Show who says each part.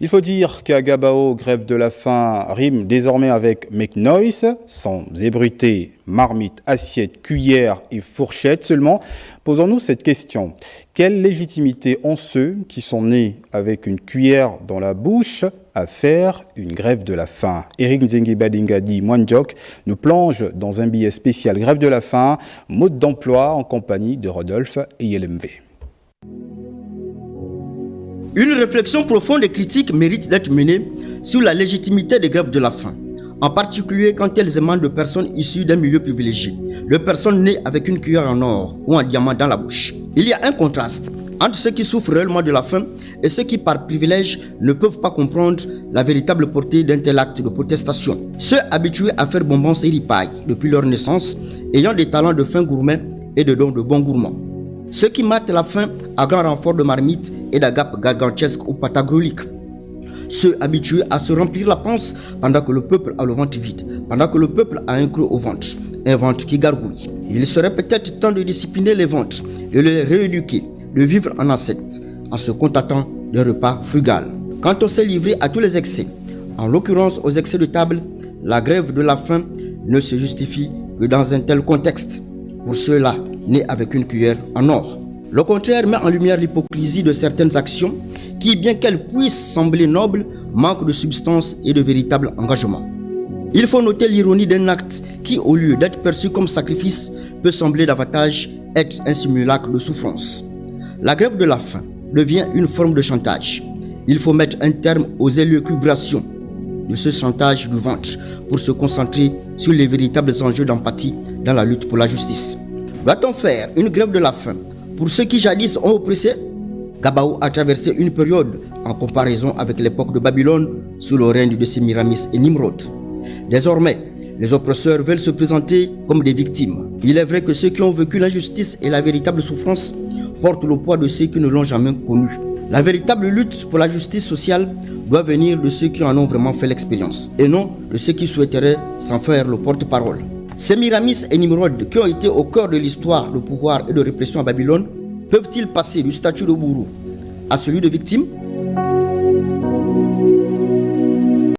Speaker 1: Il faut dire qu'à Gabao, grève de la faim rime désormais avec make noise, sans ébruiter, marmite, assiette, cuillère et fourchette seulement. Posons-nous cette question. Quelle légitimité ont ceux qui sont nés avec une cuillère dans la bouche à faire une grève de la faim? Eric Nzengi Badingadi Mwanjok nous plonge dans un billet spécial grève de la faim, mode d'emploi en compagnie de Rodolphe Eyelemve.
Speaker 2: Une réflexion profonde et critique mérite d'être menée sur la légitimité des grèves de la faim, en particulier quand elles émanent de personnes issues d'un milieu privilégié, de personnes nées avec une cuillère en or ou en diamant dans la bouche. Il y a un contraste entre ceux qui souffrent réellement de la faim et ceux qui, par privilège, ne peuvent pas comprendre la véritable portée d'un tel acte de protestation. Ceux habitués à faire bonbons et ripailles depuis leur naissance, ayant des talents de fin gourmet et de dons de bons gourmands. Ceux qui matent la faim à grand renfort de marmites et d'agapes gargantuesques ou patagroliques. Ceux habitués à se remplir la panse pendant que le peuple a le ventre vide, pendant que le peuple a un creux au ventre, un ventre qui gargouille. Il serait peut-être temps de discipliner les ventres, de les rééduquer, de vivre en ascète, en se contentant d'un repas frugal. Quand on s'est livré à tous les excès, en l'occurrence aux excès de table, la grève de la faim ne se justifie que dans un tel contexte. Pour ceux-là, nés avec une cuillère en or. Le contraire met en lumière l'hypocrisie de certaines actions qui, bien qu'elles puissent sembler nobles, manquent de substance et de véritable engagement. Il faut noter l'ironie d'un acte qui, au lieu d'être perçu comme sacrifice, peut sembler davantage être un simulacre de souffrance. La grève de la faim devient une forme de chantage. Il faut mettre un terme aux élucubrations de ce chantage du ventre pour se concentrer sur les véritables enjeux d'empathie dans la lutte pour la justice. Va-t-on faire une grève de la faim pour ceux qui jadis ont oppressé? Gabao a traversé une période en comparaison avec l'époque de Babylone sous le règne de Sémiramis et Nimrod. Désormais, les oppresseurs veulent se présenter comme des victimes. Il est vrai que ceux qui ont vécu l'injustice et la véritable souffrance portent le poids de ceux qui ne l'ont jamais connu. La véritable lutte pour la justice sociale doit venir de ceux qui en ont vraiment fait l'expérience et non de ceux qui souhaiteraient s'en faire le porte-parole. Sémiramis et Nimrod, qui ont été au cœur de l'histoire de pouvoir et de répression à Babylone, peuvent-ils passer du statut de bourreau à celui de victime?